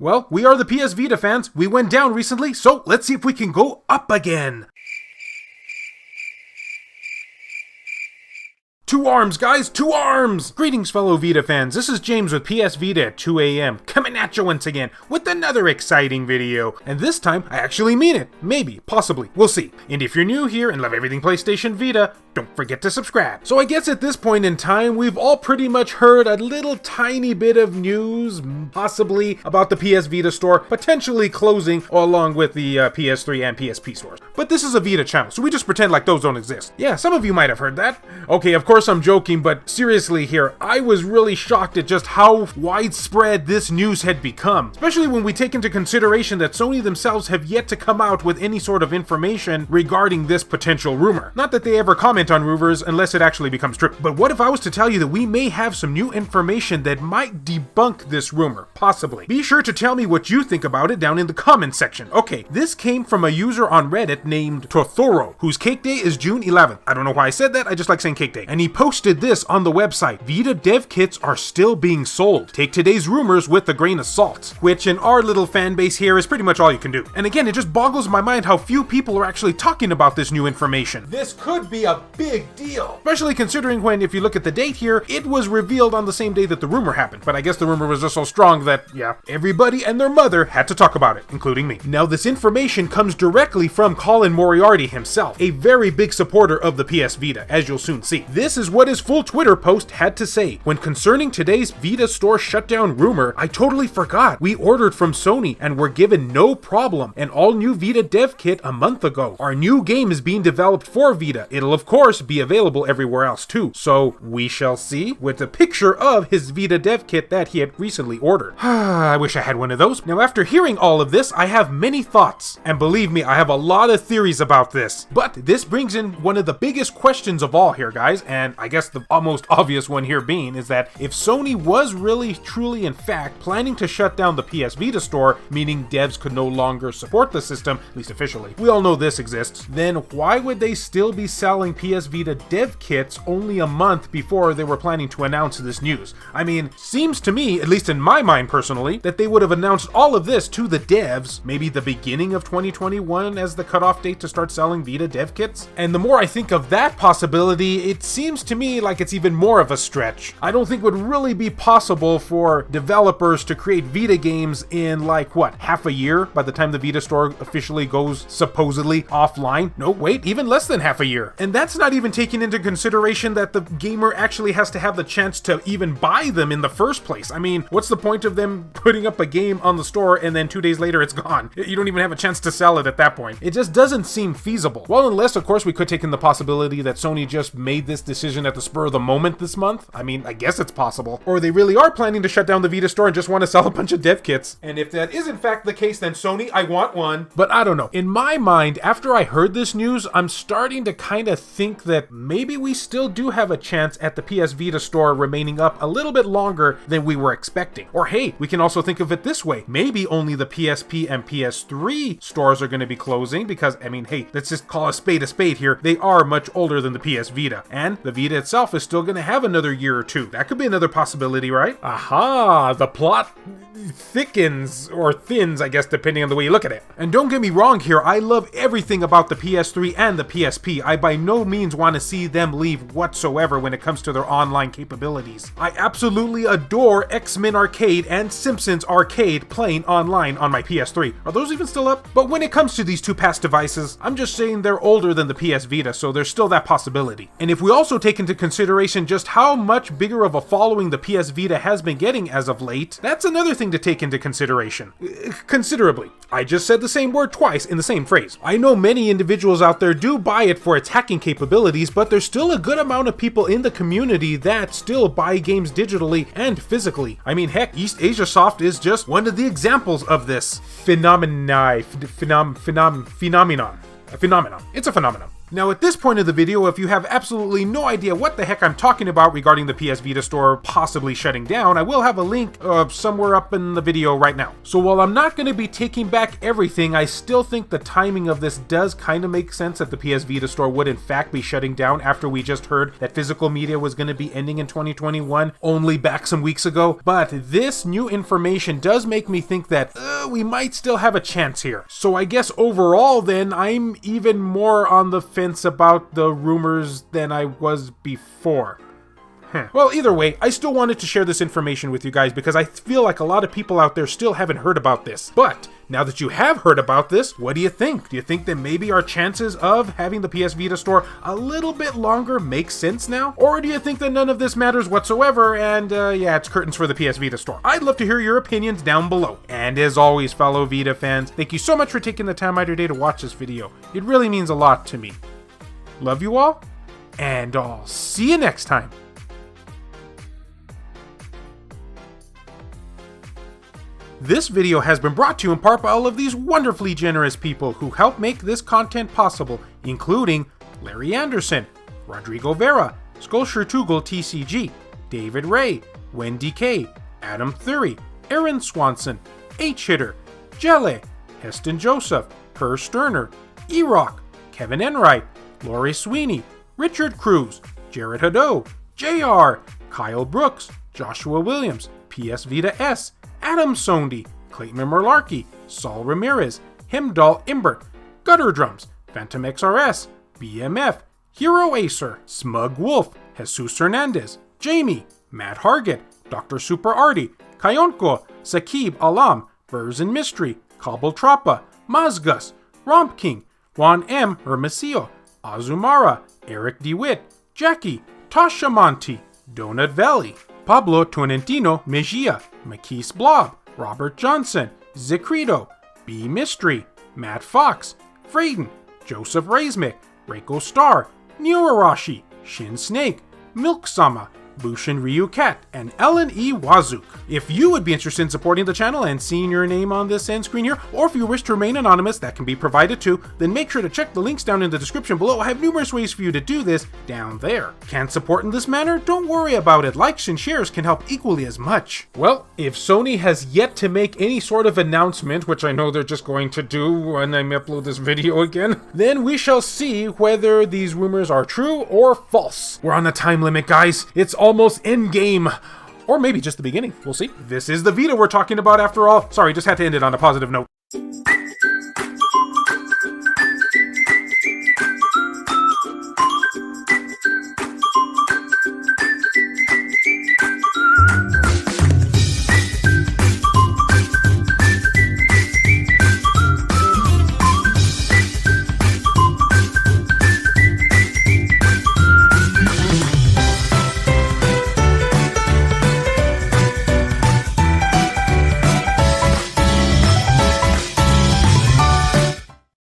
Well, we are the PS Vita fans. We went down recently, so let's see if we can go up again. Two arms, guys! Two arms! Greetings, fellow Vita fans. This is James with PS Vita at 2 a.m. coming at you once again with another exciting video. And this time, I actually mean it. Maybe, possibly, we'll see. And if you're new here and love everything PlayStation Vita, don't forget to subscribe. So I guess at this point in time, we've all pretty much heard a little tiny bit of news, possibly, about the PS Vita store potentially closing along with the PS3 and PSP stores. But this is a Vita channel, so we just pretend like those don't exist. Yeah, some of you might have heard that. Okay, of course I'm joking, but seriously here, I was really shocked at just how widespread this news had become, especially when we take into consideration that Sony themselves have yet to come out with any sort of information regarding this potential rumor. Not that they ever comment on rumors unless it actually becomes true. But what if I was to tell you that we may have some new information that might debunk this rumor? Possibly. Be sure to tell me what you think about it down in the comments section. Okay, this came from a user on Reddit named Torthoro, whose cake day is June 11th. I don't know why I said that, I just like saying cake day. And he posted this on the website: Vita dev kits are still being sold. Take today's rumors with a grain of salt. Which in our little fan base here is pretty much all you can do. And again, it just boggles my mind how few people are actually talking about this new information. This could be a big deal. Especially considering when, if you look at the date here, it was revealed on the same day that the rumor happened. But I guess the rumor was just so strong that, yeah, everybody and their mother had to talk about it, including me. Now, this information comes directly from Colin Moriarty himself, a very big supporter of the PS Vita, as you'll soon see. This is what his full Twitter post had to say. When concerning today's Vita store shutdown rumor, I totally forgot. We ordered from Sony and were given no problem an all-new Vita dev kit a month ago. Our new game is being developed for Vita. It'll of course be available everywhere else too. So we shall see, with a picture of his Vita dev kit that he had recently ordered. I wish I had one of those. Now, after hearing all of this, I have many thoughts. And believe me, I have a lot of theories about this. But this brings in one of the biggest questions of all here, guys, and I guess the almost obvious one here being is that if Sony was really, truly, in fact, planning to shut down the PS Vita store, meaning devs could no longer support the system, at least officially, we all know this exists, then why would they still be selling PS Vita dev kits only a month before they were planning to announce this news? I mean, seems to me, at least in my mind personally, that they would have announced all of this to the devs, maybe the beginning of 2021 as the cutoff date to start selling Vita dev kits. And the more I think of that possibility, it seems to me like it's even more of a stretch. I don't think it would really be possible for developers to create Vita games in like, what, half a year by the time the Vita store officially goes supposedly offline? No, wait, even less than half a year. And that's not even taking into consideration that the gamer actually has to have the chance to even buy them in the first place. I mean, what's the point of them putting up a game on the store and then 2 days later it's gone? You don't even have a chance to sell it at that point. It just doesn't seem feasible. Well, unless, of course, we could take in the possibility that Sony just made this decision at the spur of the moment this month. I mean, I guess it's possible. Or they really are planning to shut down the Vita store and just want to sell a bunch of dev kits. And if that is in fact the case, then Sony, I want one. But I don't know. In my mind, after I heard this news, I'm starting to kind of think that maybe we still do have a chance at the PS Vita store remaining up a little bit longer than we were expecting. Or hey, we can also think of it this way. Maybe only the PSP and PS3 stores are going to be closing because, I mean, hey, let's just call a spade here. They are much older than the PS Vita. And the Vita itself is still going to have another year or two. That could be another possibility, right? Aha, the plot thickens, or thins, I guess, depending on the way you look at it. And don't get me wrong here, I love everything about the PS3 and the PSP. I by no means want to see them leave whatsoever when it comes to their online capabilities. I absolutely adore X-Men Arcade and Simpsons Arcade playing online on my PS3. Are those even still up? But when it comes to these two past devices, I'm just saying they're older than the PS Vita, so there's still that possibility. And if we also take into consideration just how much bigger of a following the PS Vita has been getting as of late, that's another thing to take into consideration. Considerably. I just said the same word twice in the same phrase. I know many individuals out there do buy it for its hacking capabilities, but there's still a good amount of people in the community that still buy games digitally and physically. I mean, heck, East Asia Soft is just one of the examples of this phenomenon. It's a phenomenon. Now at this point of the video, if you have absolutely no idea what the heck I'm talking about regarding the PS Vita store possibly shutting down, I will have a link somewhere up in the video right now. So while I'm not going to be taking back everything, I still think the timing of this does kind of make sense that the PS Vita store would in fact be shutting down after we just heard that physical media was going to be ending in 2021 only back some weeks ago. But this new information does make me think that we might still have a chance here. So I guess overall then, I'm even more on the fence about the rumors than I was before. Well, either way, I still wanted to share this information with you guys because I feel like a lot of people out there still haven't heard about this. But now that you have heard about this, what do you think? Do you think that maybe our chances of having the PS Vita store a little bit longer make sense now? Or do you think that none of this matters whatsoever and yeah, it's curtains for the PS Vita store? I'd love to hear your opinions down below. And as always, fellow Vita fans, thank you so much for taking the time out of your day to watch this video. It really means a lot to me. Love you all, and I'll see you next time. This video has been brought to you in part by all of these wonderfully generous people who help make this content possible, including Larry Anderson, Rodrigo Vera, Sculpture Tugel TCG, David Ray, Wendy K, Adam Thury, Aaron Swanson, H-Hitter, Jelle, Heston Joseph, Per Sterner, E-Rock, Kevin Enright, Lori Sweeney, Richard Cruz, Jared Haddo, JR, Kyle Brooks, Joshua Williams, PS Vita S, Adam Sondi, Clayton Merlarkey, Saul Ramirez, Hemdall Imbert, Gutter Drums, Phantom XRS, BMF, Hero Acer, Smug Wolf, Jesus Hernandez, Jamie, Matt Hargett, Dr. Super Artie, Kayonko, Sakib Alam, Burrs and Mystery, Cobble Trappa, Mazgus, Romp King, Juan M. Hermosillo, Azumara, Eric DeWitt, Jackie, Tasha Monty, Donut Valley, Pablo Tonentino Mejia, Makis Blob, Robert Johnson, Zicrito, B Mystery, Matt Fox, Frayden, Joseph Razmick, Reiko Star, Newarashi, Shin Snake, Milk Sama, Bushin Ryu Cat, and Ellen E. Wazuk. If you would be interested in supporting the channel and seeing your name on this end screen here, or if you wish to remain anonymous, that can be provided too, then make sure to check the links down in the description below. I have numerous ways for you to do this down there. Can't support in this manner? Don't worry about it. Likes and shares can help equally as much. Well, if Sony has yet to make any sort of announcement, which I know they're just going to do when I upload this video again, then we shall see whether these rumors are true or false. We're on a time limit, guys. It's almost endgame. Or maybe just the beginning. We'll see. This is the Vita we're talking about after all. Sorry, just had to end it on a positive note.